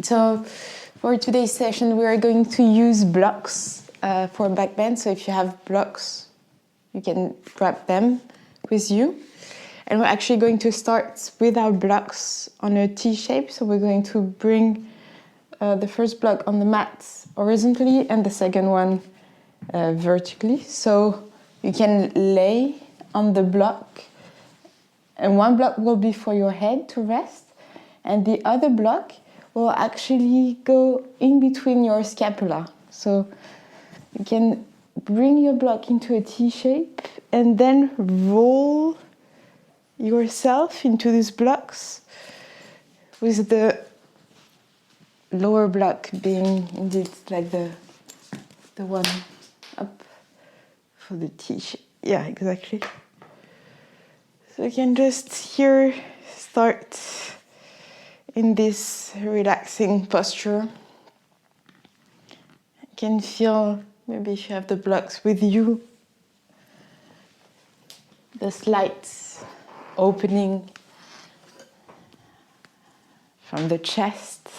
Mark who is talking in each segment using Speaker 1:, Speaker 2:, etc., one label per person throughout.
Speaker 1: So for today's session, we are going to use blocks for backbend. So if you have blocks, you can grab them with you. And we're actually going to start with our blocks on a T shape. So we're going to bring the first block on the mat horizontally and the second one vertically. So you can lay on the block, and one block will be for your head to rest, and the other block will actually go in between your scapula. So you can bring your block into a T shape and then roll yourself into these blocks, with the lower block being indeed like the one up for the T shape. Yeah, exactly. So you can just here start in this relaxing posture. You can feel, maybe if you have the blocks with you, the slight opening from the chest.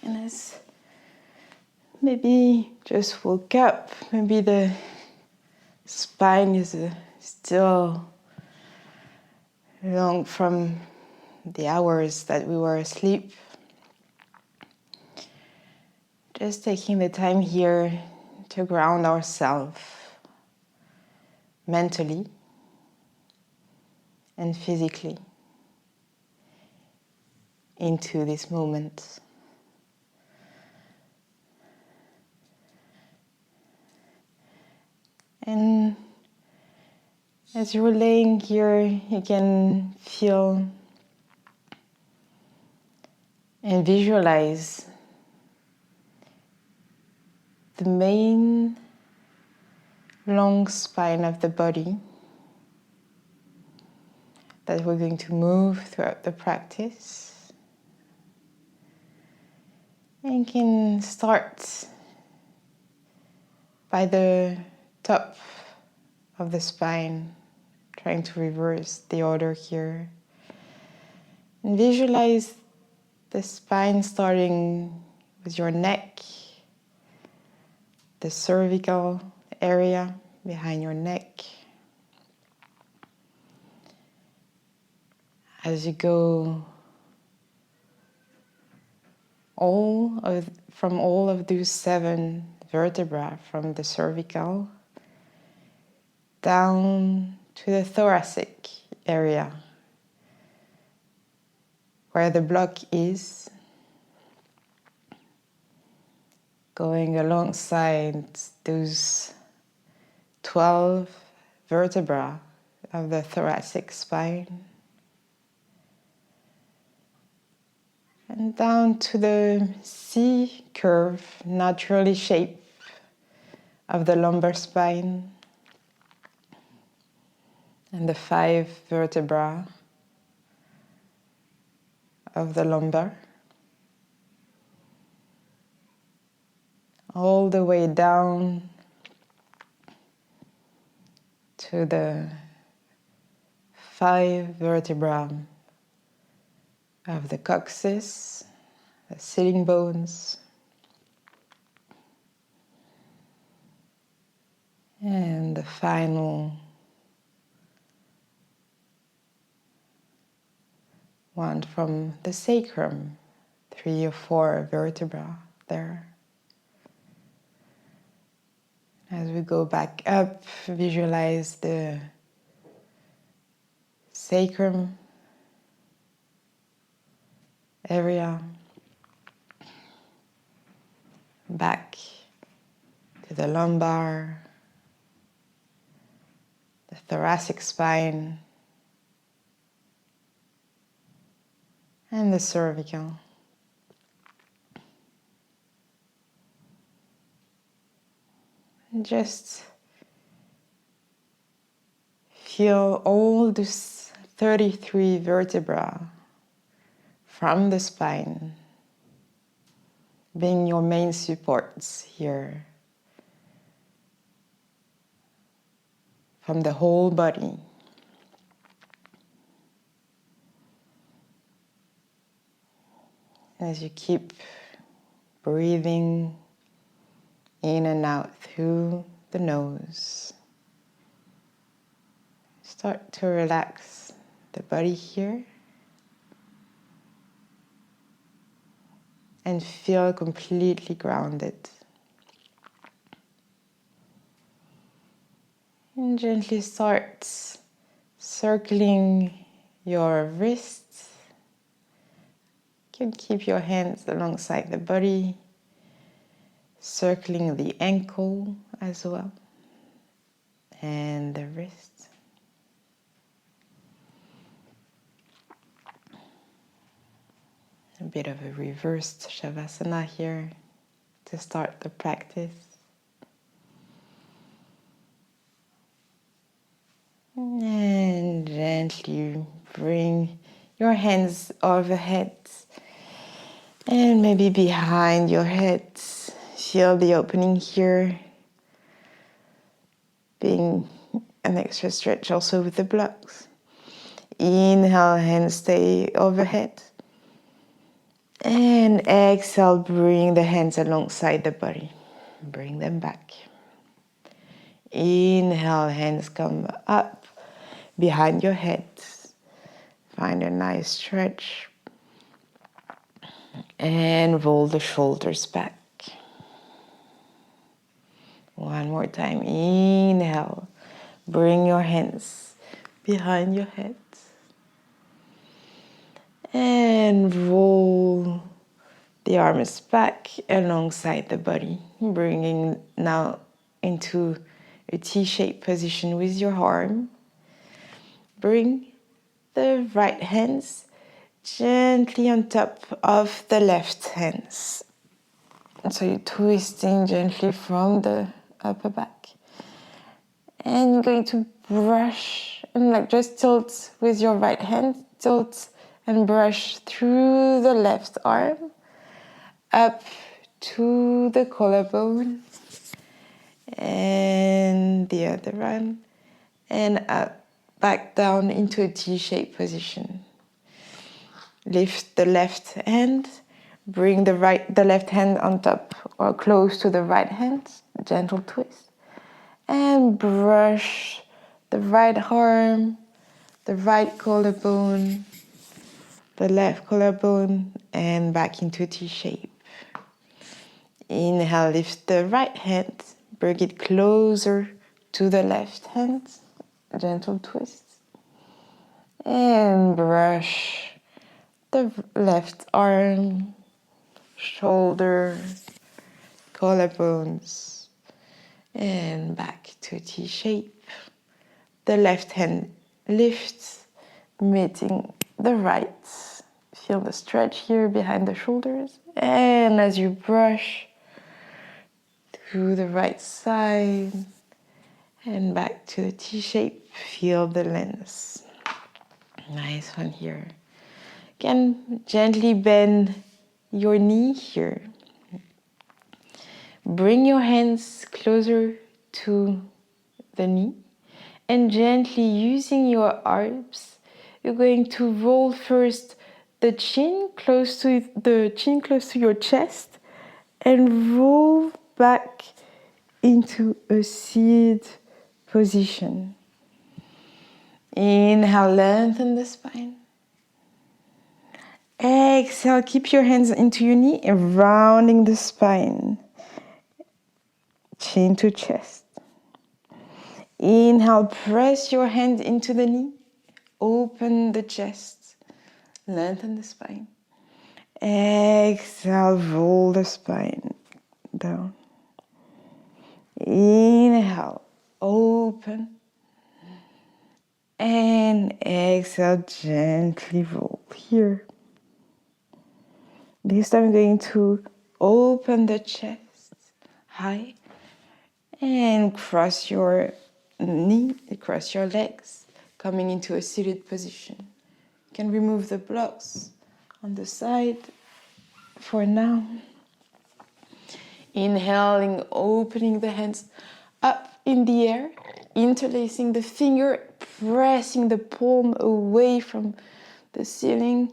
Speaker 1: And as maybe just woke up, maybe the spine is still long from the hours that we were asleep. Just taking the time here to ground ourselves mentally and physically into this moment. And as you're laying here, you can feel and visualize the main long spine of the body that we're going to move throughout the practice. And you can start by the top of the spine, trying to reverse the order here. And visualize the spine starting with your neck, the cervical area behind your neck. As you go from all of those 7 vertebrae, from the cervical down to the thoracic area where the block is, going alongside those 12 vertebrae of the thoracic spine, and down to the C curve, naturally shaped, of the lumbar spine, and the 5 vertebrae of the lumbar, all the way down to the 5 vertebrae of the coccyx, the sitting bones, and the final one from the sacrum, 3 or 4 vertebrae there. As we go back up, visualize the sacrum area, back to the lumbar, the thoracic spine, and the cervical. And just feel all these 33 vertebrae from the spine being your main supports here, from the whole body. As you keep breathing in and out through the nose, start to relax the body here and feel completely grounded. And gently start circling your wrists. You can keep your hands alongside the body, circling the ankle as well, and the wrist. A bit of a reversed Shavasana here to start the practice. And gently bring your hands overhead and maybe behind your head. Feel the opening here, being an extra stretch also with the blocks. Inhale, hands stay overhead. And exhale, bring the hands alongside the body. Bring them back. Inhale, hands come up behind your head. Find a nice stretch. And roll the shoulders back. One more time. Inhale. Bring your hands behind your head. And roll the arms back alongside the body. Bringing now into a T-shaped position with your arm. Bring the right hands gently on top of the left hands. So you're twisting gently from the upper back. And you're going to brush and just tilt with your right hand, tilt and brush through the left arm, up to the collarbone, and the other one, and up, back down into a T-shaped position. Lift the left hand, bring the left hand on top or close to the right hand, gentle twist, and brush the right arm, the right collarbone, the left collarbone, and back into T-shape. Inhale, lift the right hand, bring it closer to the left hand, gentle twist, and brush the left arm, shoulder, collarbones, and back to T-shape. The left hand lifts, meeting the right. Feel the stretch here behind the shoulders. And as you brush to the right side and back to the T-shape, feel the length. Nice one here. Again, gently bend your knee here. Bring your hands closer to the knee and gently using your arms, you're going to roll first the chin close to your chest and roll back into a seated position. Inhale, lengthen the spine. Exhale, keep your hands into your knee and rounding the spine. Chin to chest. Inhale, press your hand into the knee. Open the chest. Lengthen the spine. Exhale, roll the spine down. Inhale, open. And exhale, gently roll here. This time I'm going to open the chest high and cross your knee, cross your legs, coming into a seated position. You can remove the blocks on the side for now. Inhaling, opening the hands up in the air, interlacing the finger, pressing the palm away from the ceiling.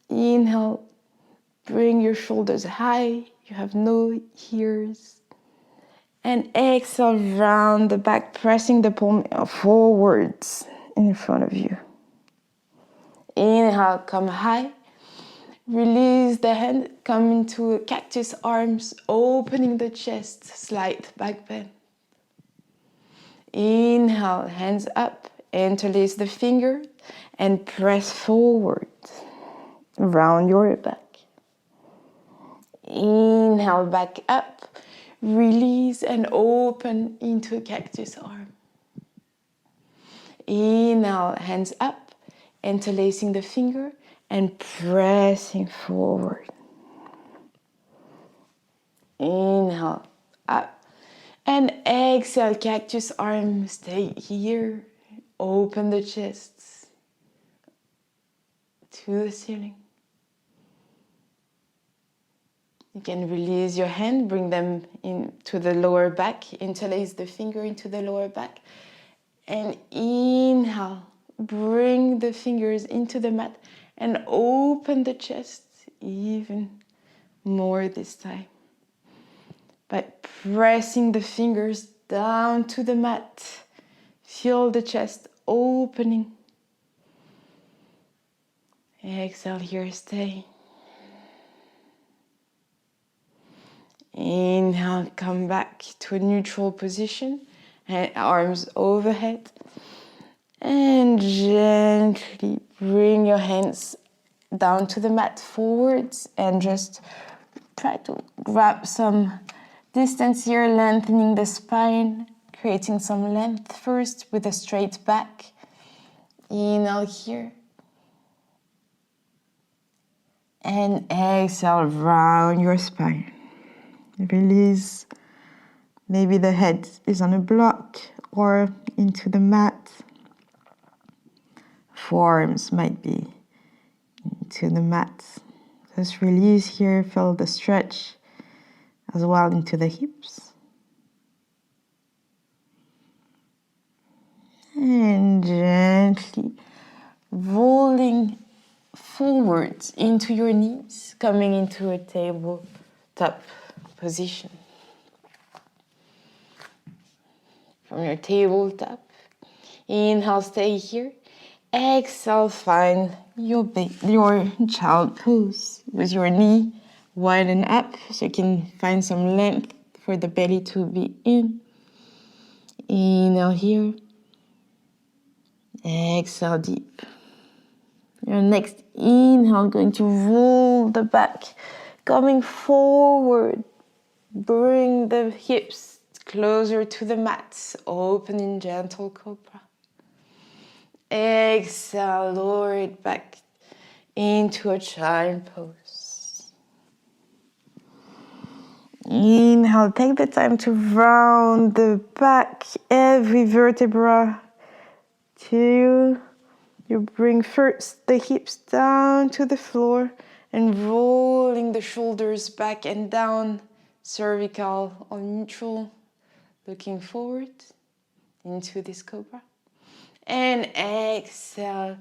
Speaker 1: Inhale, bring your shoulders high. You have no ears. And exhale, round the back, pressing the palm forwards in front of you. Inhale, come high. Release the hand, come into cactus arms, opening the chest, slight back bend. Inhale, hands up, interlace the finger and press forward, round your back. Inhale, back up, release and open into a cactus arm. Inhale, hands up, interlacing the finger and pressing forward. Inhale, up. And exhale, cactus arm, stay here. Open the chest to the ceiling. You can release your hand, bring them into the lower back, interlace the finger into the lower back. And inhale, bring the fingers into the mat and open the chest even more this time. By pressing the fingers down to the mat, feel the chest opening. Exhale here, stay. Inhale, come back to a neutral position, and arms overhead. And gently bring your hands down to the mat forwards and just try to grab some distance here, lengthening the spine, creating some length first with a straight back. Inhale here. And exhale, round your spine. Release. Maybe the head is on a block or into the mat. Forearms might be into the mat. Just release here, feel the stretch as well into the hips. And gently rolling forwards into your knees, coming into a tabletop position. From your tabletop, inhale, stay here. Exhale, find your child pose with your knee widen up so you can find some length for the belly to be in. Inhale here. Exhale deep. Your next inhale, going to roll the back, coming forward. Bring the hips closer to the mat, open in gentle cobra. Exhale, lower it back into a child pose. Inhale, take the time to round the back, every vertebra. Till you bring first the hips down to the floor and rolling the shoulders back and down, cervical on neutral, looking forward into this cobra. And exhale,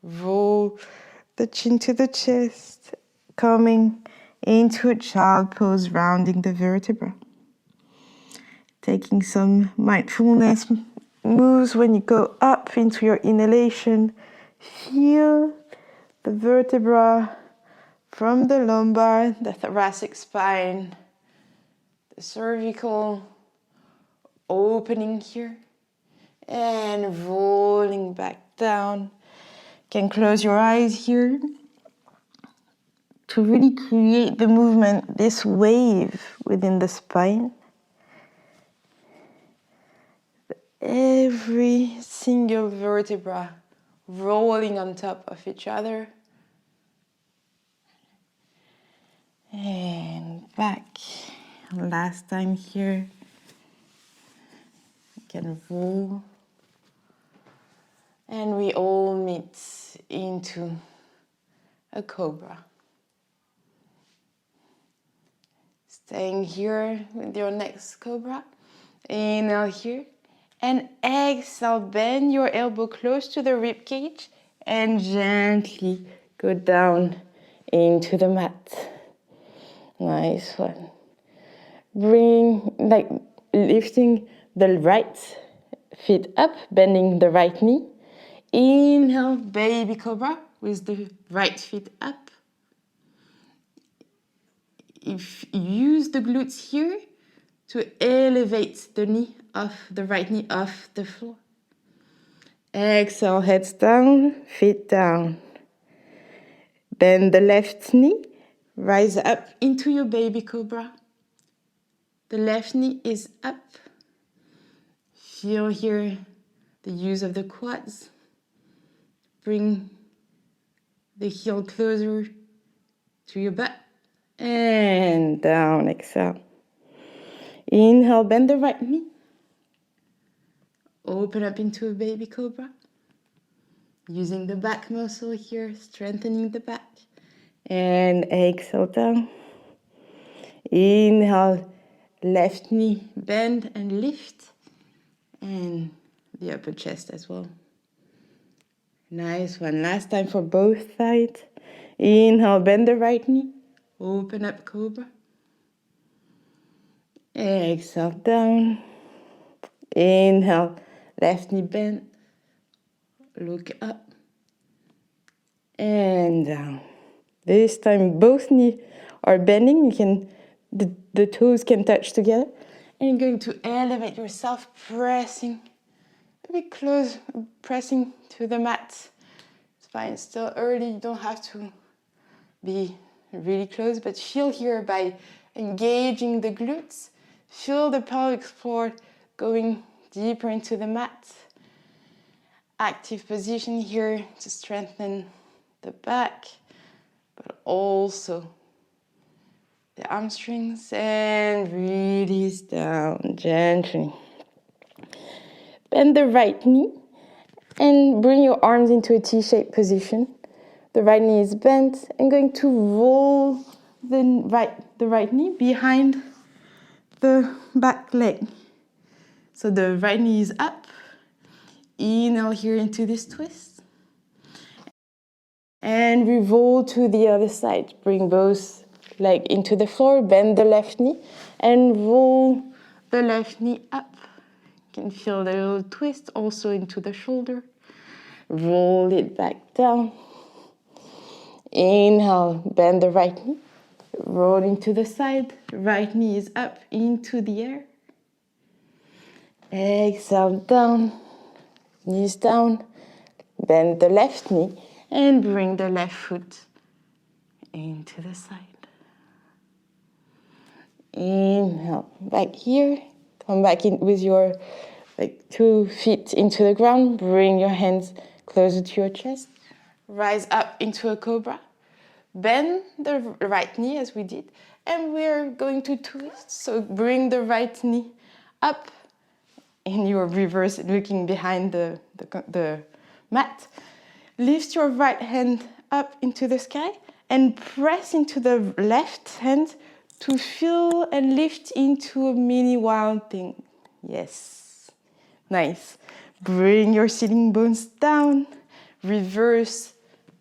Speaker 1: roll the chin to the chest, coming into a child pose, rounding the vertebra. Taking some mindfulness moves when you go up into your inhalation. Feel the vertebra from the lumbar, the thoracic spine, the cervical opening here. And rolling back down. You can close your eyes here to really create the movement, this wave within the spine. Every single vertebra rolling on top of each other. And back. Last time here. You can roll. And we all meet into a cobra. Staying here with your next cobra. Inhale here. And exhale, bend your elbow close to the rib cage and gently go down into the mat. Nice one. Lifting the right feet up, bending the right knee. Inhale, baby cobra with the right feet up. If you use the glutes here to elevate the knee off, the right knee off the floor. Exhale, heads down, feet down. Bend the left knee, rise up into your baby cobra. The left knee is up. Feel here the use of the quads. Bring the heel closer to your butt. And down, exhale. Inhale, bend the right knee. Open up into a baby cobra. Using the back muscle here, strengthening the back. And exhale down. Inhale, left knee, bend and lift. And the upper chest as well. Nice one. Last time for both sides. Inhale, bend the right knee. Open up cobra. Exhale down. Inhale, left knee bend. Look up. And down. This time both knees are bending. The toes can touch together. And you're going to elevate yourself, pressing a bit close, pressing to the mat. It's fine, it's still early, you don't have to be really close, but feel here by engaging the glutes, feel the pelvic floor going deeper into the mat. Active position here to strengthen the back, but also the hamstrings, and release down gently. Bend the right knee and bring your arms into a T-shaped position. The right knee is bent. I'm going to roll the right knee behind the back leg. So the right knee is up. Inhale here into this twist. And we roll to the other side. Bring both legs into the floor, bend the left knee, and roll the left knee up. You can feel the little twist also into the shoulder. Roll it back down. Inhale, bend the right knee. Roll into the side. Right knee is up into the air. Exhale down. Knees down. Bend the left knee and bring the left foot into the side. Inhale, back here. Come back in with your 2 feet into the ground. Bring your hands closer to your chest. Rise up into a cobra. Bend the right knee as we did. And we're going to twist. So bring the right knee up. And you're reverse looking behind the mat. Lift your right hand up into the sky and press into the left hand to feel and lift into a mini wild thing. Yes. Nice. Bring your sitting bones down. Reverse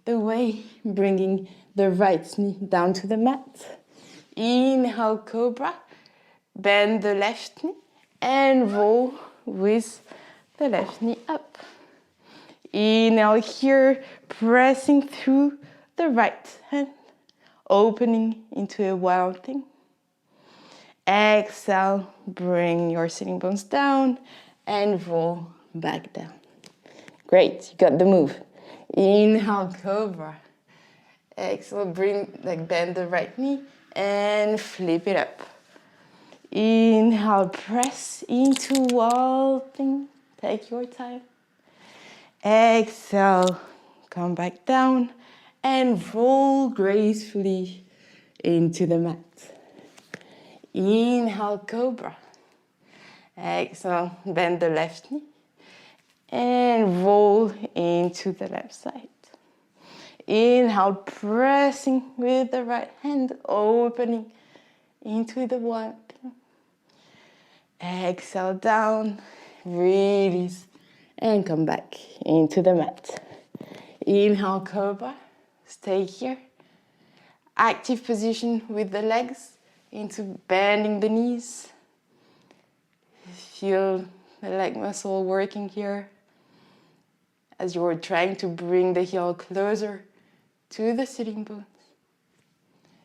Speaker 1: the way, bringing the right knee down to the mat. Inhale, cobra. Bend the left knee and roll with the left knee up. Inhale here, pressing through the right hand, opening into a wild thing. Exhale, bring your sitting bones down and roll back down. Great, you got the move. Inhale, cobra. Exhale, bend the right knee and flip it up. Inhale, press into wild thing. Take your time. Exhale, come back down and roll gracefully into the mat. Inhale, cobra. Exhale, bend the left knee and roll into the left side. Inhale, pressing with the right hand, opening into the one. Exhale down, release, and come back into the mat. Inhale, cobra. Stay here. Active position with the legs. into bending the knees. Feel the leg muscle working here as you're trying to bring the heel closer to the sitting bones.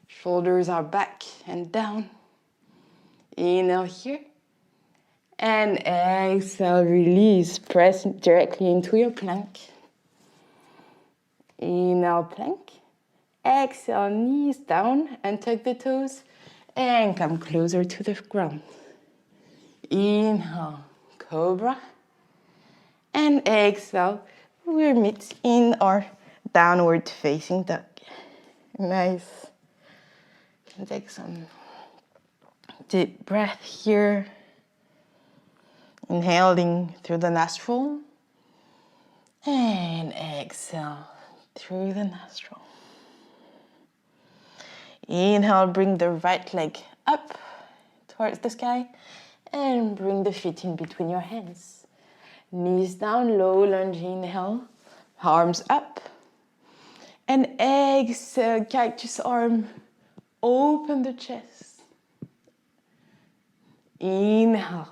Speaker 1: Shoulders are back and down. Inhale here. And exhale, release. Press directly into your plank. Inhale, plank. Exhale, knees down and tuck the toes. And come closer to the ground. Inhale, cobra. And exhale, we meet in our downward facing dog. Nice. Take some deep breath here. Inhaling through the nostril. And exhale through the nostril. Inhale, bring the right leg up towards the sky. And bring the feet in between your hands. Knees down, low lunge, inhale. Arms up. And exhale, cactus arm. Open the chest. Inhale.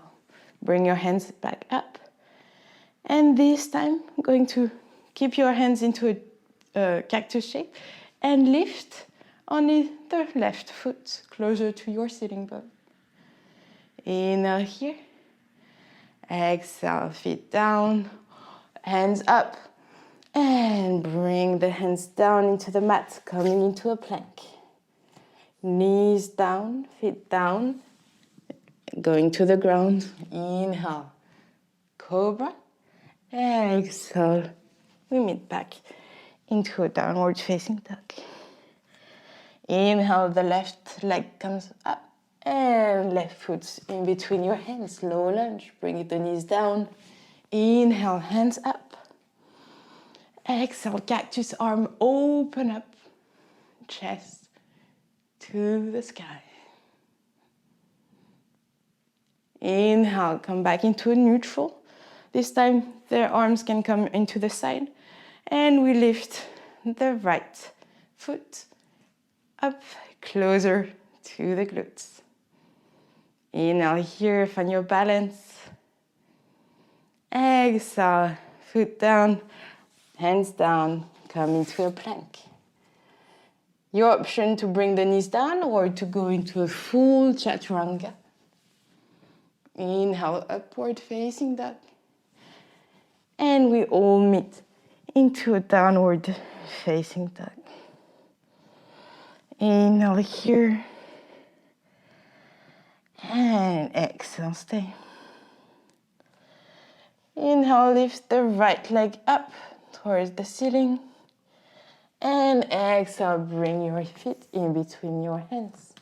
Speaker 1: Bring your hands back up. And this time, I'm going to keep your hands into a cactus shape and lift only the left foot closer to your sitting bone. Inhale here. Exhale, feet down, hands up. And bring the hands down into the mat, coming into a plank. Knees down, feet down, going to the ground. Inhale, cobra. Exhale, we meet back into a downward facing dog. Inhale, the left leg comes up and left foot in between your hands. Low lunge, bring the knees down. Inhale, hands up. Exhale, cactus arm, open up, chest to the sky. Inhale, come back into a neutral. This time, the arms can come into the side. And we lift the right foot up, closer to the glutes. Inhale here, find your balance. Exhale, foot down, hands down, come into a plank. Your option to bring the knees down or to go into a full chaturanga. Inhale, upward facing dog. And we all meet into a downward facing dog. Inhale here. And exhale, stay. Inhale, lift the right leg up towards the ceiling. And exhale, bring your feet in between your hands.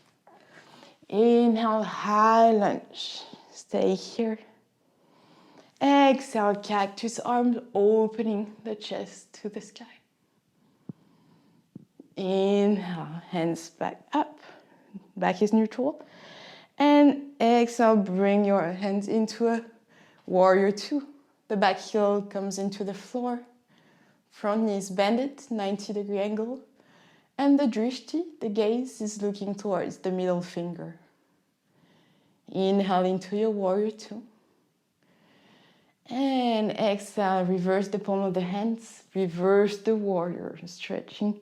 Speaker 1: Inhale, high lunge. Stay here. Exhale, cactus arms, opening the chest to the sky. Inhale, hands back up. Back is neutral. And exhale, bring your hands into a warrior two. The back heel comes into the floor. Front knee is bended, 90-degree angle. And the drishti, the gaze, is looking towards the middle finger. Inhale into your warrior two. And exhale, reverse the palm of the hands. Reverse the warrior, stretching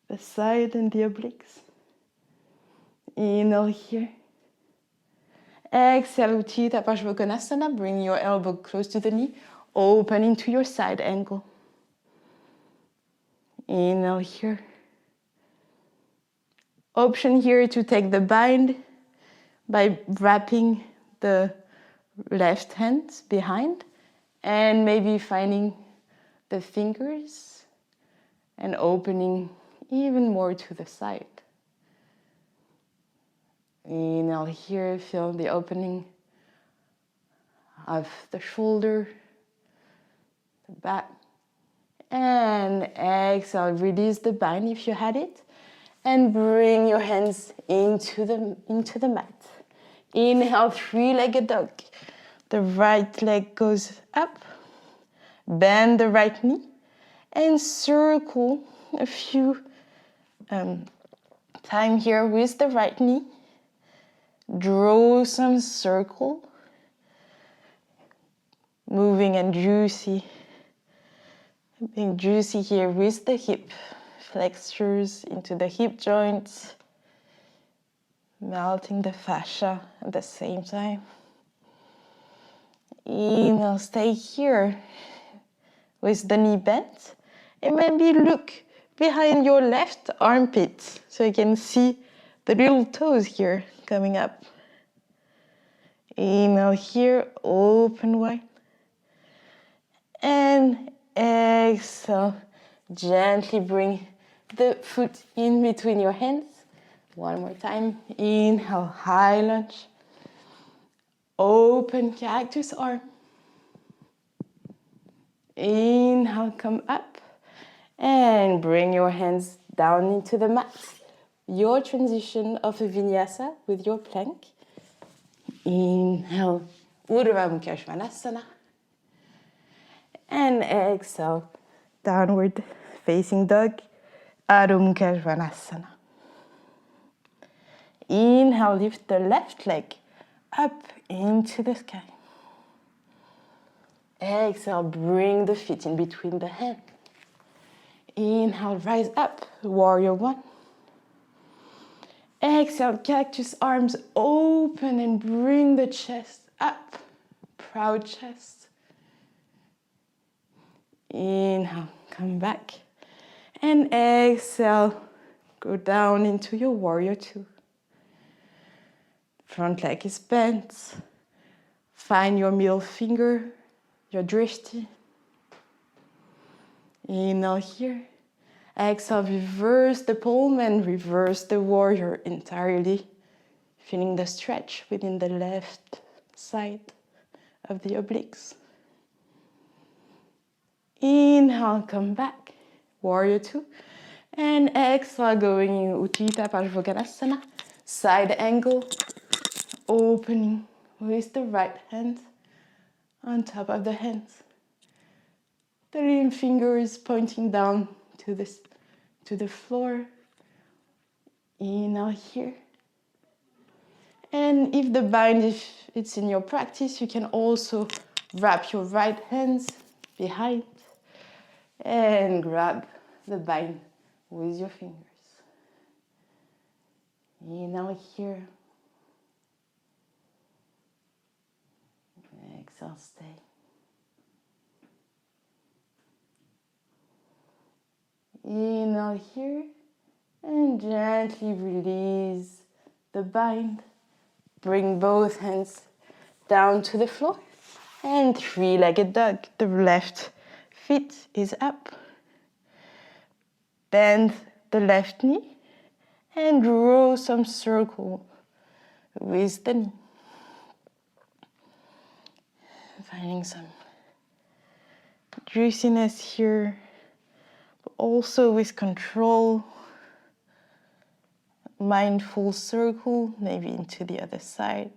Speaker 1: the side and the obliques. Inhale here. Exhale, Utthita Parsvakonasana. Bring your elbow close to the knee. Open into your side angle. Inhale here. Option here to take the bind by wrapping the left hand behind and maybe finding the fingers and opening even more to the side. Inhale here, feel the opening of the shoulder, the back. And exhale, release the bind if you had it. And bring your hands into the mat. Inhale, three-legged dog. The right leg goes up. Bend the right knee. And circle a few time here with the right knee. Draw some circle. Moving and juicy. Being juicy here with the hip flexors into the hip joints. Melting the fascia at the same time. Inhale, stay here with the knee bent. And maybe look behind your left armpit so you can see the little toes here coming up. Inhale here, open wide. And exhale, gently bring the foot in between your hands. One more time. Inhale, high lunge. Open cactus arm. Inhale, come up. And bring your hands down into the mat. Your transition of a vinyasa with your plank. Inhale, Urdhva Mukha Svanasana. And exhale, downward facing dog, Adho Mukha Svanasana. Inhale, lift the left leg up into the sky. Exhale, bring the feet in between the hands. Inhale, rise up, warrior one. Exhale, cactus arms open and bring the chest up, proud chest. Inhale, come back. And exhale, go down into your warrior two. Front leg is bent. Find your middle finger, your drishti. Inhale here. Exhale, reverse the palm and reverse the warrior entirely. Feeling the stretch within the left side of the obliques. Inhale, come back. Warrior two. And exhale, going in Utthita Parshvottanasana. Side angle. Opening with the right hand on top of the hands. The little fingers pointing down to the floor. Inhale here. And if the bind, if it's in your practice, you can also wrap your right hands behind and grab the bind with your fingers. Inhale here. Exhale, stay. Inhale here and gently release the bind. Bring both hands down to the floor and three-legged dog. The left foot is up. Bend the left knee and draw some circle with the knee. Finding some juiciness here, but also with control. Mindful circle, maybe into the other side.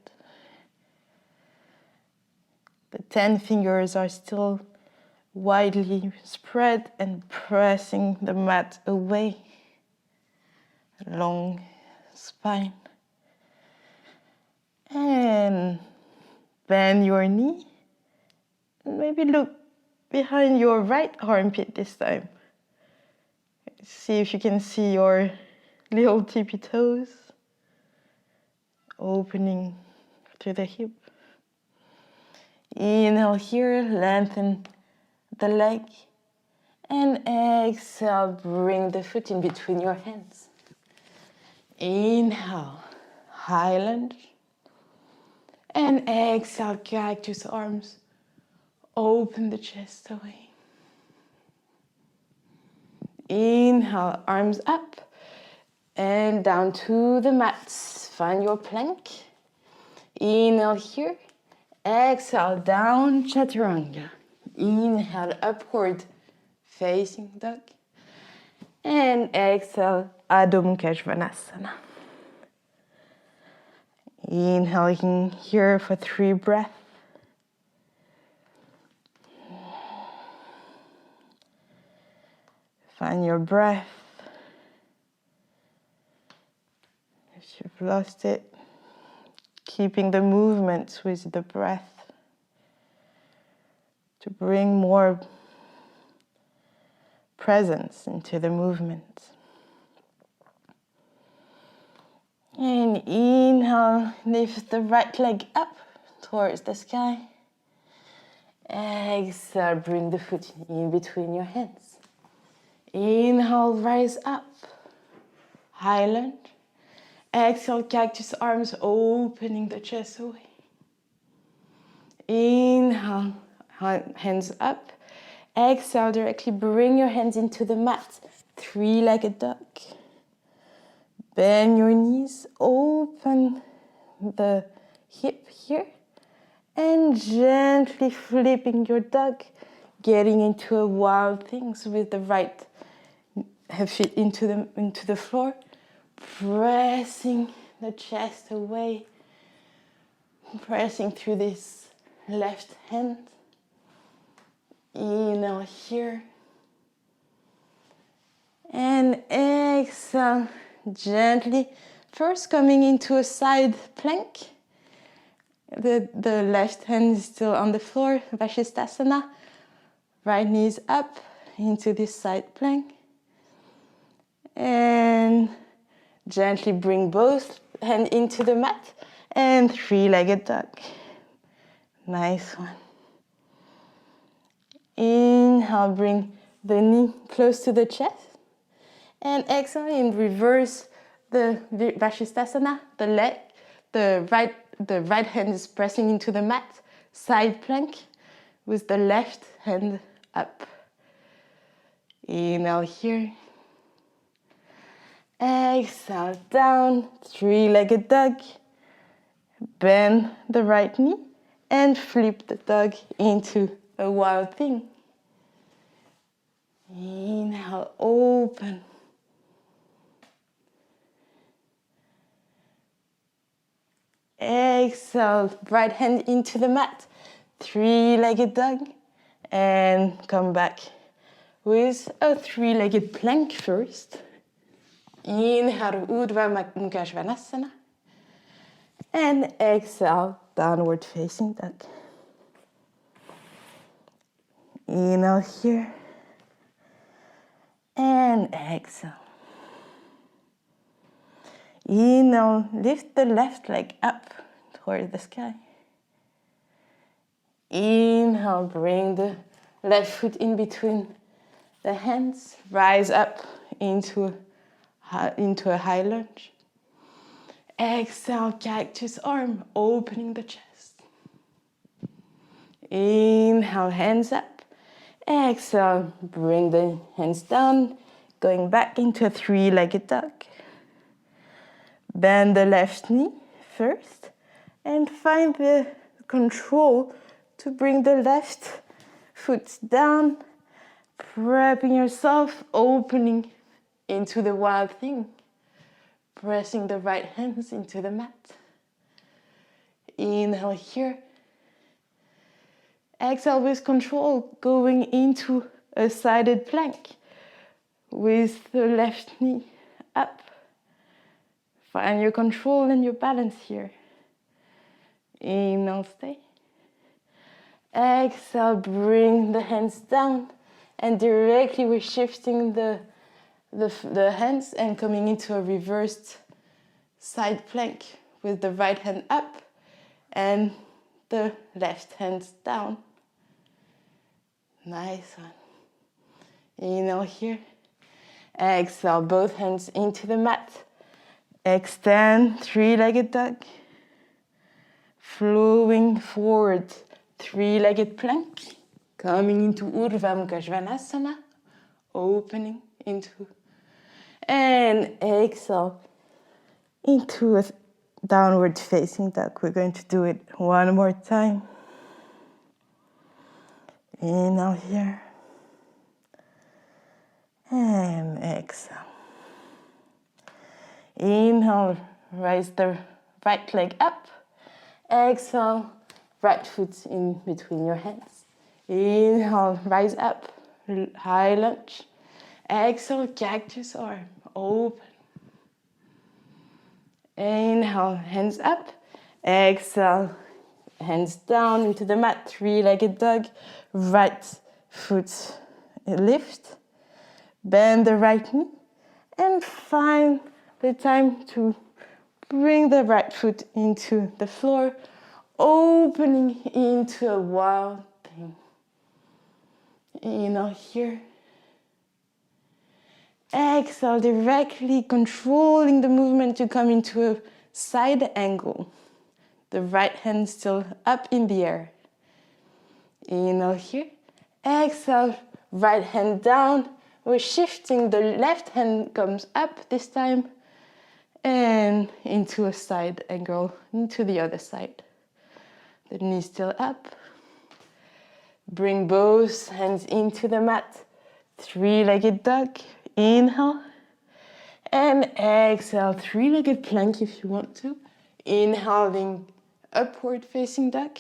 Speaker 1: The 10 fingers are still widely spread and pressing the mat away. Long spine. And bend your knee. Maybe look behind your right armpit this time. See if you can see your little tippy toes opening to the hip. Inhale here, lengthen the leg. And exhale, bring the foot in between your hands. Inhale, high lunge. And exhale, cactus arms. Open the chest away. Inhale, arms up and down to the mat. Find your plank. Inhale here. Exhale, down chaturanga. Inhale, upward facing dog. And exhale, Adho Mukha Svanasana. Inhaling here for 3 breaths. Find your breath. If you've lost it, keeping the movement with the breath to bring more presence into the movement. And inhale, lift the right leg up towards the sky. Exhale, bring the foot in between your hands. Inhale, rise up, high lunge. Exhale, cactus arms, opening the chest away. Inhale, hands up. Exhale, directly bring your hands into the mat. Three-legged dog. Bend your knees, open the hip here, and gently flipping your dog, getting into a wild things with the right feet into the floor, pressing the chest away, pressing through this left hand. Inhale here, and exhale. Gently, first coming into a side plank. The left hand is still on the floor, Vashisthasana. Right knee is up into this side plank. And gently bring both hands into the mat and three-legged dog. Nice one. Inhale, bring the knee close to the chest. And exhale, in reverse, the Vashisthasana, the right hand is pressing into the mat, side plank, with the left hand up. Inhale here. Exhale, down, three-legged dog. Bend the right knee and flip the dog into a wild thing. Inhale, open. Exhale, right hand into the mat, three-legged dog, and come back with a three-legged plank first. Inhale, Urdhva Mukha Svanasana, and exhale, downward facing dog. Inhale here, and exhale. Inhale, lift the left leg up toward the sky. Inhale, bring the left foot in between the hands. Rise up into a high lunge. Exhale, cactus arm, opening the chest. Inhale, hands up. Exhale, bring the hands down, going back into a three-legged dog. Bend the left knee first and find the control to bring the left foot down, prepping yourself, opening into the wild thing, pressing the right hands into the mat. Inhale here. Exhale with control, going into a sided plank with the left knee up. Find your control and your balance here. Inhale, stay. Exhale, bring the hands down, and directly we're shifting the hands and coming into a reversed side plank with the right hand up and the left hand down. Nice one. Inhale here. Exhale, both hands into the mat. Extend, three-legged dog. Flowing forward, three-legged plank. Coming into Urdhva Mukha Svanasana. Opening into. And exhale into a downward facing dog. We're going to do it one more time. Inhale here. And exhale. Inhale, raise the right leg up. Exhale, right foot in between your hands. Inhale, rise up, high lunge. Exhale, cactus arm, open. Inhale, hands up. Exhale, hands down into the mat, three-legged dog. Right foot lift, bend the right knee, and find the time to bring the right foot into the floor, opening into a wild thing. Inhale here. Exhale, directly controlling the movement to come into a side angle. The right hand still up in the air. Inhale here. Exhale, right hand down. We're shifting, the left hand comes up this time. And into a side angle, into the other side. The knee still up. Bring both hands into the mat. Three-legged dog. Inhale. And exhale, three-legged plank if you want to. Inhaling, upward facing dog.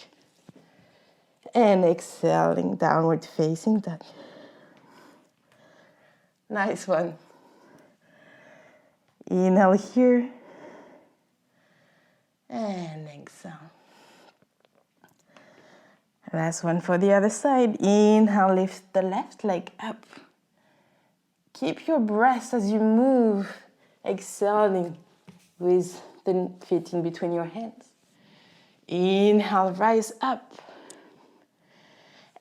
Speaker 1: And exhaling, downward facing dog. Nice one. Inhale here. And exhale. Last one for the other side. Inhale, lift the left leg up. Keep your breath as you move, exhaling with the feet in between your hands. Inhale, rise up.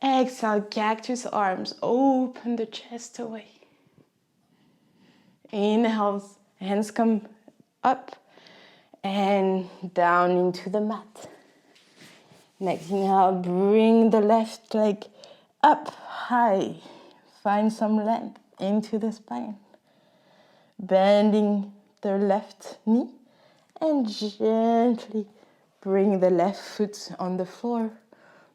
Speaker 1: Exhale, cactus arms, open the chest away. Inhale, hands come up and down into the mat. Next inhale, bring the left leg up high. Find some length into the spine. Bending the left knee and gently bring the left foot on the floor.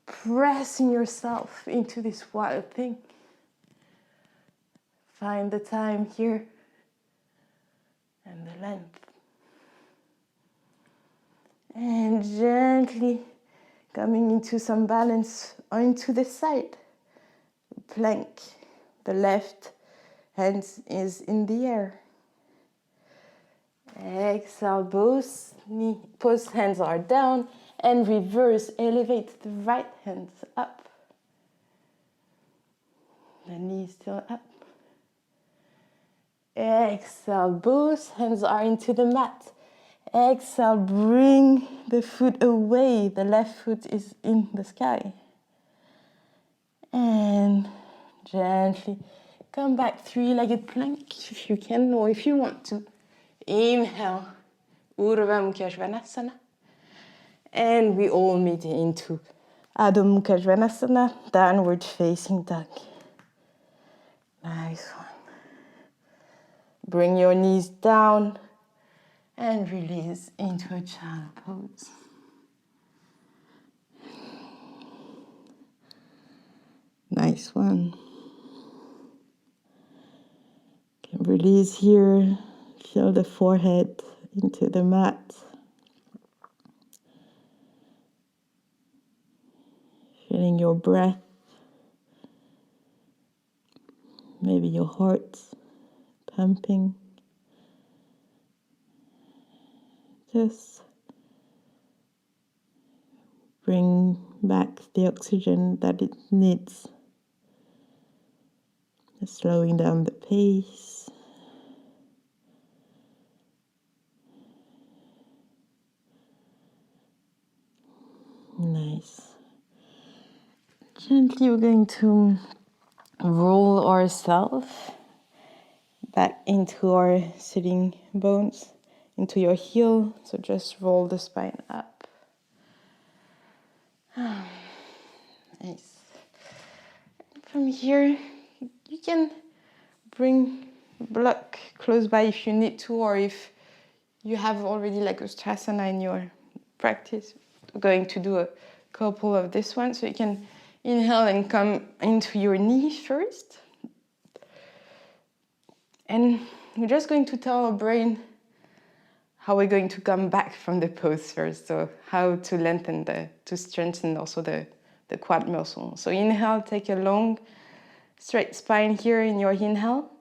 Speaker 1: Pressing yourself into this wild thing. Find the time here and the length. And gently coming into some balance onto the side. Plank. The left hand is in the air. Exhale, both hands are down, and reverse, elevate the right hand up. The knee still up. Exhale, both hands are into the mat. Exhale, bring the foot away. The left foot is in the sky. And gently come back, three-legged plank if you can or if you want to. Inhale, Urdhva Mukha Svanasana. And we all meet into Adho Mukha Svanasana, downward facing dog. Nice one. Bring your knees down and release into a child pose. Nice one. Can release here. Feel the forehead into the mat. Feeling your breath. Maybe your heart pumping. Just bring back the oxygen that it needs. Just slowing down the pace. Nice. Gently we're going to roll ourselves back into our sitting bones, into your heel. So just roll the spine up. Nice. From here, you can bring block close by if you need to, or if you have already like a Ustrasana in your practice. We're going to do a couple of this one, so you can inhale and come into your knee first. And we're just going to tell our brain how we're going to come back from the pose first. So how to lengthen to strengthen also the quad muscle. So inhale, take a long, straight spine here in your inhale.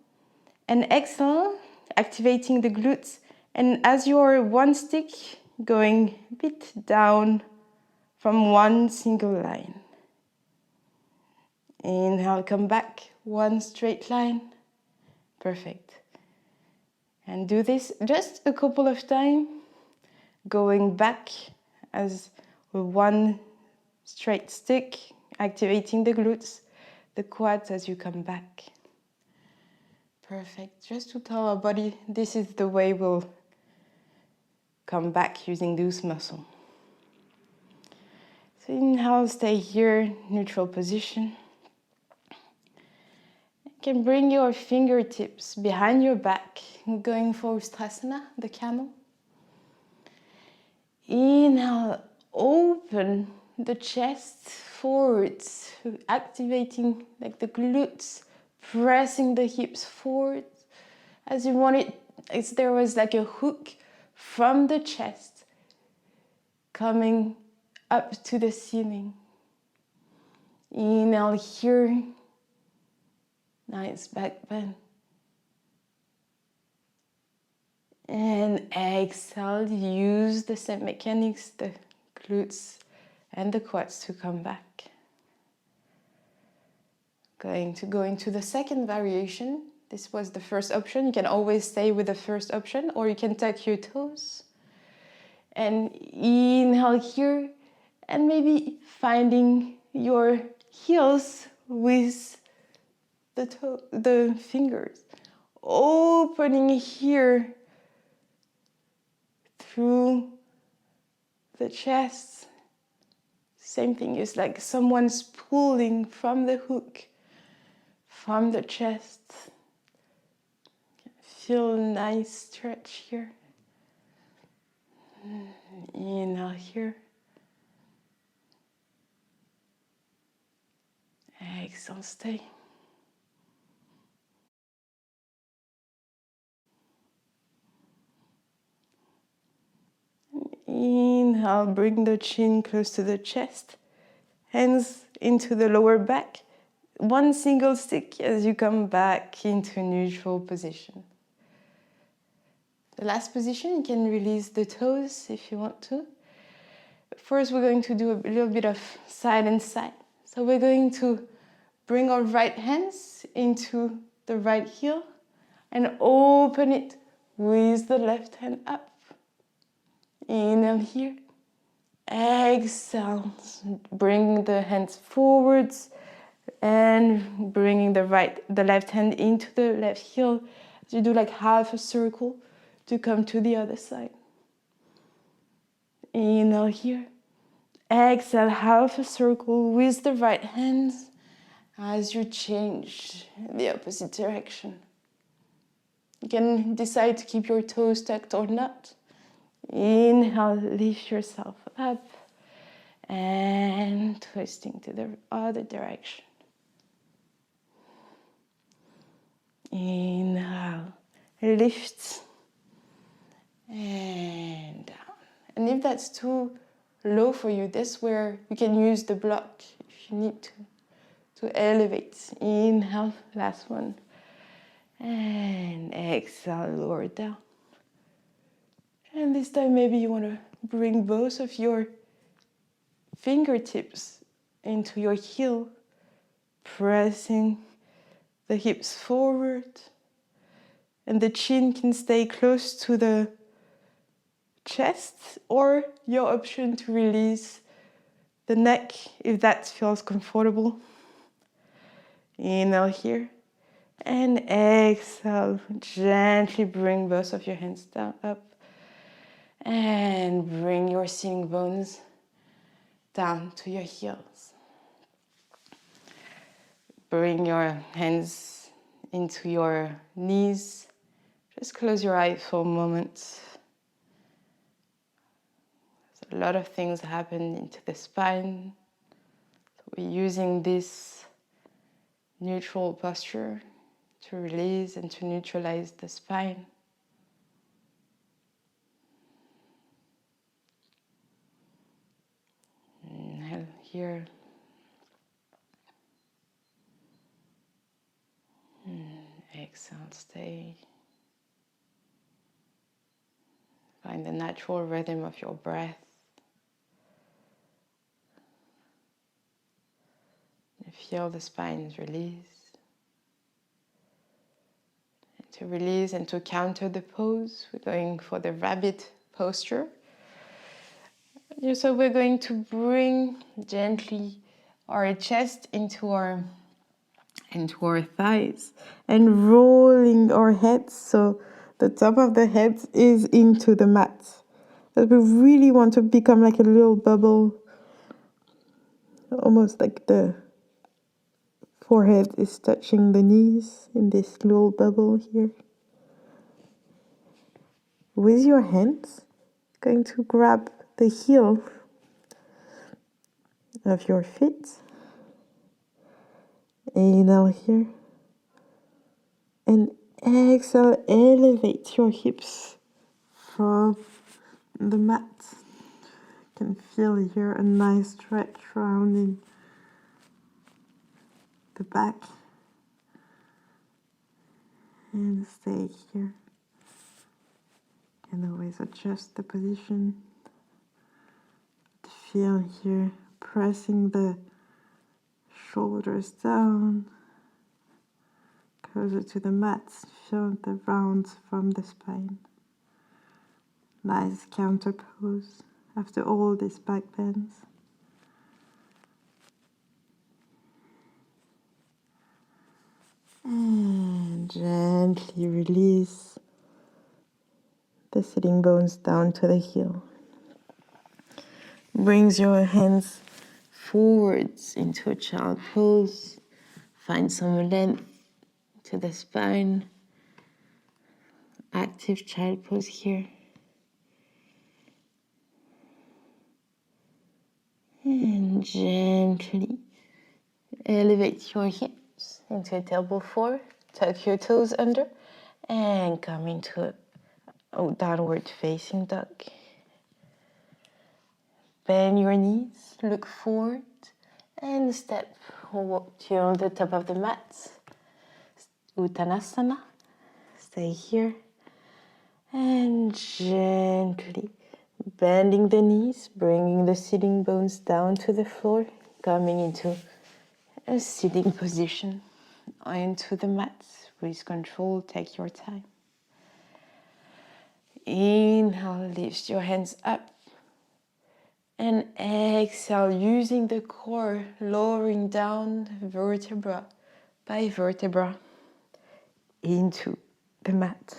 Speaker 1: And exhale, activating the glutes. And as you're one stick, going a bit down from one single line. Inhale, come back, one straight line. Perfect. And do this just a couple of times, going back as with one straight stick, activating the glutes, the quads as you come back. Perfect. Just to tell our body this is the way we'll come back using those muscles. So inhale, stay here, neutral position. You can bring your fingertips behind your back, going for Ustrasana, the camel. Inhale, open the chest forwards, activating like the glutes, pressing the hips forward as you want it, as there was like a hook from the chest coming up to the ceiling. Inhale here, nice back bend. And exhale, use the same mechanics, the glutes and the quads to come back. Going to go into the second variation. This was the first option. You can always stay with the first option, or you can tuck your toes. And inhale here, and maybe finding your heels with the fingers. Opening here through the chest. Same thing, it's like someone's pulling from the hook, from the chest. Feel a nice stretch here. Inhale here. Exhale, stay. Inhale, bring the chin close to the chest. Hands into the lower back. One single stick as you come back into neutral position. The last position, you can release the toes if you want to. First, we're going to do a little bit of side and side. So we're going to bring our right hands into the right heel and open it with the left hand up. Inhale here. Exhale. Bring the hands forwards and bringing the left hand into the left heel. So you do like half a circle to come to the other side. Inhale here. Exhale, half a circle with the right hand as you change the opposite direction. You can decide to keep your toes tucked or not. Inhale, lift yourself up and twisting to the other direction. Inhale, lift and down. And if that's too low for you, that's where you can use the block if you need to elevate. Inhale, last one. And exhale, lower down. And this time maybe you want to bring both of your fingertips into your heel, pressing the hips forward. And the chin can stay close to the chest, or your option to release the neck if that feels comfortable. Inhale here. And exhale, gently bring both of your hands down, up. And bring your sitting bones down to your heels. Bring your hands into your knees. Just close your eyes for a moment. A lot of things happen into the spine. So we're using this neutral posture to release and to neutralize the spine. Inhale here. Exhale, stay. find the natural rhythm of your breath. And feel the spine release. And to release and to counter the pose, we're going for the rabbit posture. So we're going to bring gently our chest into our thighs and rolling our heads so the top of the head is into the mat. But we really want to become like a little bubble, almost like the forehead is touching the knees in this little bubble here. With your hands, going to grab the heel of your feet. Inhale here. And exhale, elevate your hips from the mat. You can feel here a nice stretch rounding the back. And stay here. And always adjust the position. Feel here, pressing the shoulders down, closer to the mat. Feel the rounds from the spine. Nice counter pose after all these back bends. And gently release the sitting bones down to the heel. Brings your hands forwards into a child pose. Find some length to the spine. Active child pose here. And gently elevate your hips into a tailbone forward. Tuck your toes under and come into a downward facing dog. Bend your knees, look forward, and step to the top of the mat. Uttanasana. Stay here. And gently bending the knees, bringing the sitting bones down to the floor, coming into a sitting position into the mat. With control, take your time. Inhale, lift your hands up. And exhale, using the core, lowering down vertebra by vertebra into the mat.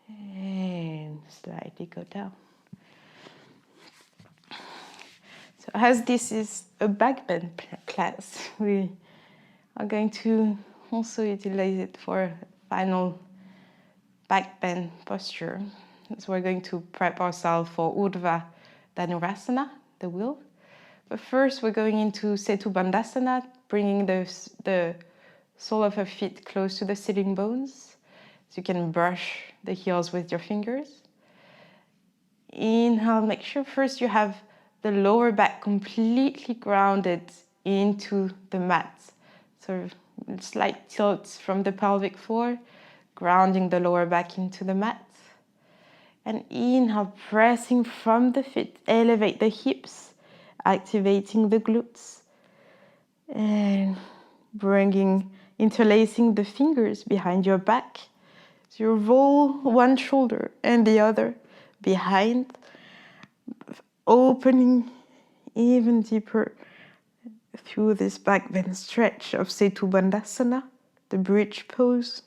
Speaker 1: And slightly go down. So as this is a backbend class, we are going to also utilize it for final backbend posture. So we're going to prep ourselves for Urdhva Dhanurasana, the wheel. But first we're going into Setu Bandhasana, bringing the sole of our feet close to the sitting bones. So you can brush the heels with your fingers. Inhale, make sure first you have the lower back completely grounded into the mat. So slight tilts from the pelvic floor, grounding the lower back into the mat. And inhale, pressing from the feet, elevate the hips, activating the glutes. And interlacing the fingers behind your back. So you roll one shoulder and the other behind, opening even deeper through this back bend stretch of Setu Bandhasana, the bridge pose.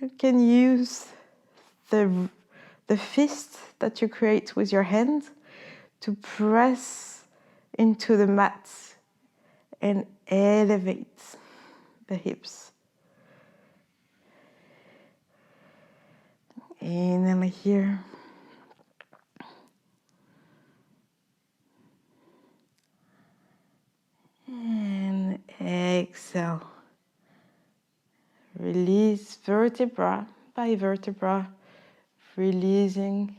Speaker 1: You can use the fist that you create with your hand to press into the mat and elevate the hips. Inhale here. And exhale. Release vertebra by vertebra, releasing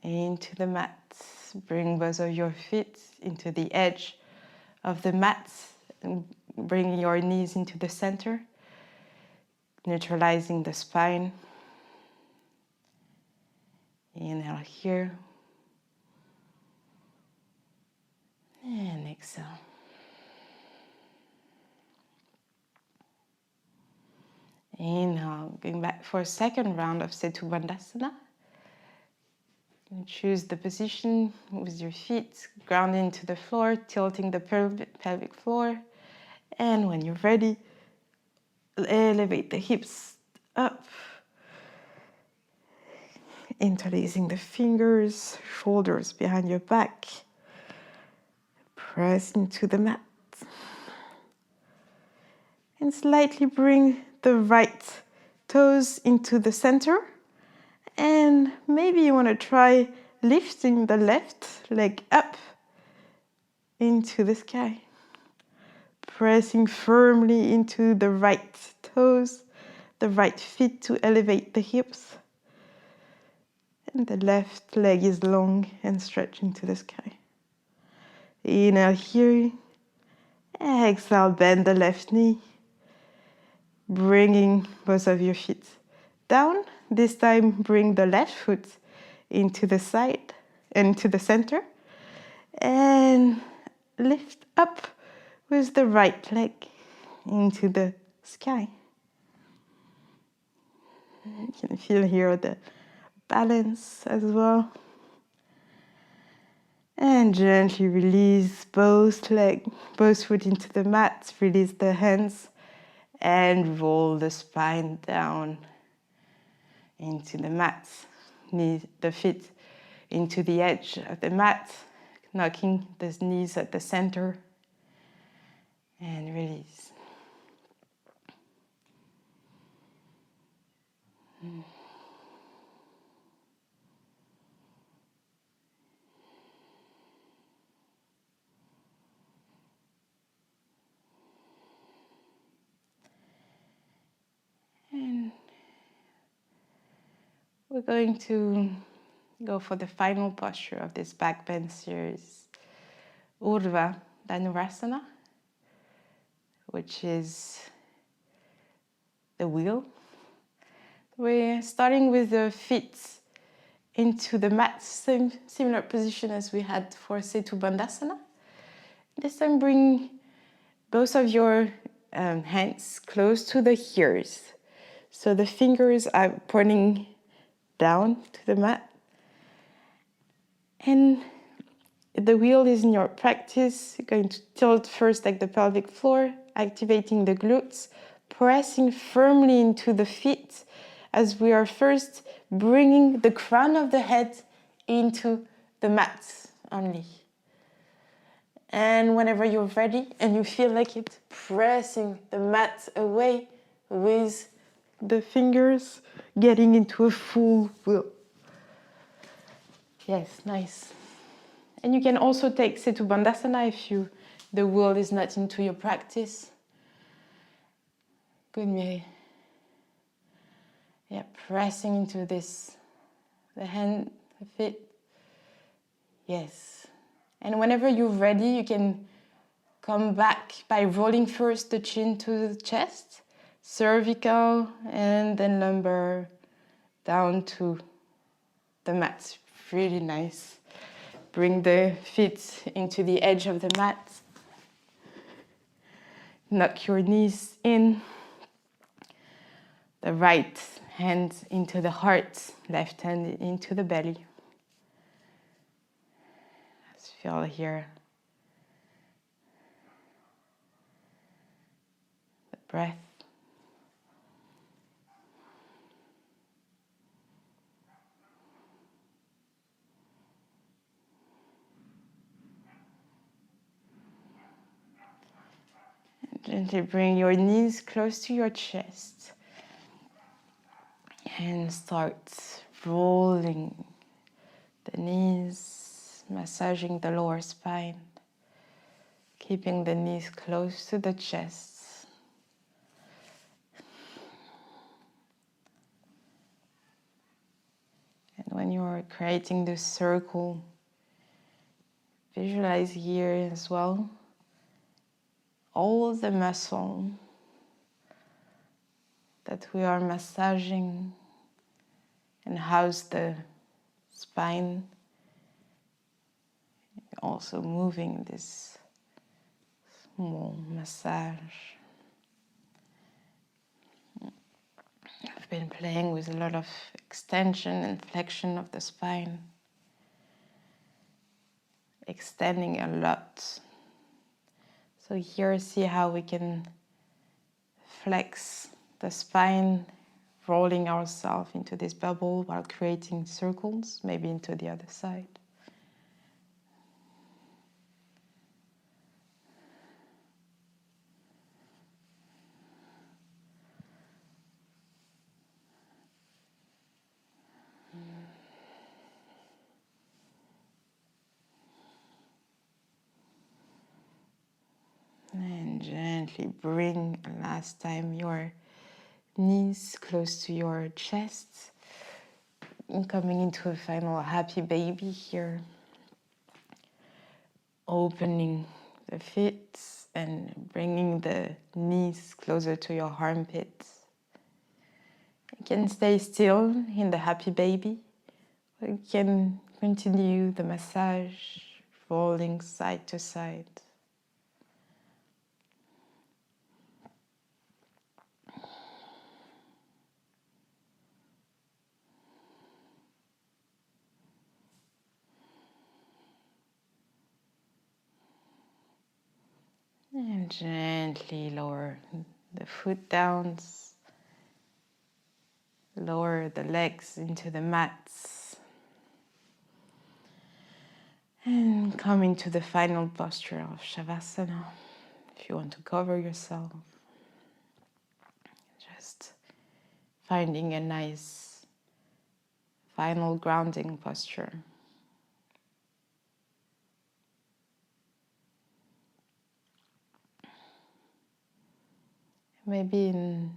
Speaker 1: into the mat. Bring both of your feet into the edge of the mat and bring your knees into the center, neutralizing the spine. Inhale here. And exhale. Inhale, going back for a second round of Setu Bandhasana. And choose the position with your feet grounding to the floor, tilting the pelvic floor. And when you're ready, elevate the hips up, interlacing the fingers, shoulders behind your back. Press into the mat. And slightly bring the right toes into the center. And maybe you want to try lifting the left leg up into the sky. Pressing firmly into the right toes, the right feet to elevate the hips. And the left leg is long and stretched into the sky. Inhale here. Exhale, bend the left knee. Bringing both of your feet down. This time, bring the left foot into the side, into the center. And lift up with the right leg into the sky. You can feel here the balance as well. And gently release both foot into the mat. Release the hands and roll the spine down into the mat. The feet into the edge of the mat, knocking the knees at the center. And release. And we're going to go for the final posture of this backbend series, Urdhva Dhanurasana, which is the wheel. We're starting with the feet into the mat, same similar position as we had for Setu Bandhasana. This time bring both of your hands close to the ears. So the fingers are pointing down to the mat. And the wheel is in your practice. You're going to tilt first like the pelvic floor, activating the glutes, pressing firmly into the feet as we are first bringing the crown of the head into the mat only. And whenever you're ready and you feel like it, pressing the mat away with the fingers, getting into a full wheel. Yes, nice. And you can also take Setu Bandhasana if the wheel is not into your practice. Good, Miri. Yeah, pressing into this, the hand, the feet. Yes. And whenever you're ready, you can come back by rolling first the chin to the chest, cervical, and then lumbar down to the mat. Really nice. Bring the feet into the edge of the mat. Knock your knees in. The right hand into the heart, left hand into the belly. Let's feel here the breath. Gently bring your knees close to your chest and start rolling the knees, massaging the lower spine, keeping the knees close to the chest. And when you're creating this circle, visualize here as well all the muscle that we are massaging and how's the spine. Also moving this small massage. I've been playing with a lot of extension and flexion of the spine, extending a lot. So here, see how we can flex the spine, rolling ourselves into this bubble while creating circles, maybe into the other side. And gently bring last time your knees close to your chest. And coming into a final happy baby here. Opening the feet and bringing the knees closer to your armpits. You can stay still in the happy baby. You can continue the massage, rolling side to side. And gently lower the foot down, lower the legs into the mats. And come into the final posture of Shavasana. If you want to cover yourself, just finding a nice final grounding posture. Maybe in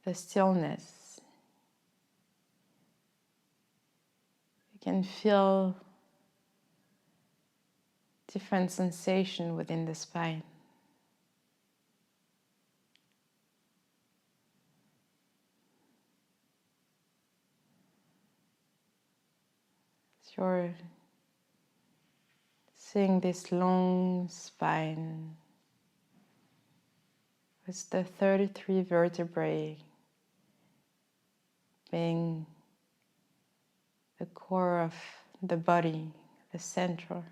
Speaker 1: the stillness, you can feel different sensation within the spine. As you're seeing this long spine with the 33 vertebrae being the core of the body, the center.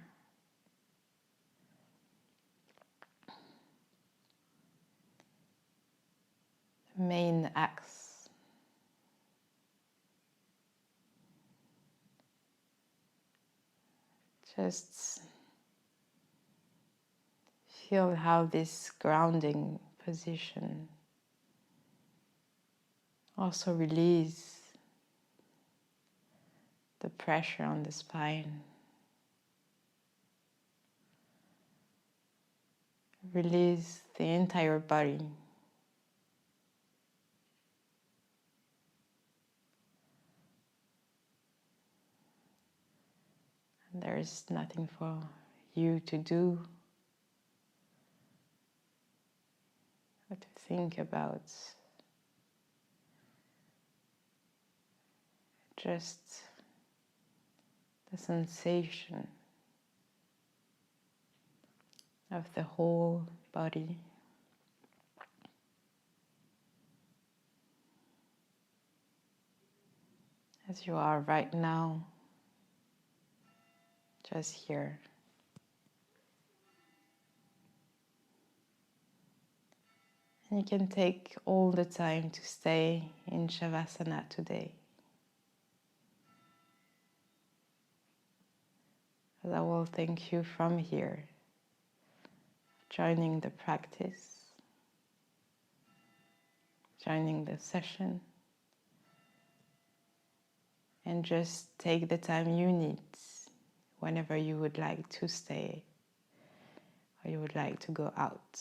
Speaker 1: The main axe. Just feel how this grounding position also release the pressure on the spine. Release the entire body. And there is nothing for you to do or to think about. Just the sensation of the whole body. As you are right now, just here. And you can take all the time to stay in Shavasana today. As I will thank you from here, joining the practice, joining the session, and just take the time you need whenever you would like to stay or you would like to go out.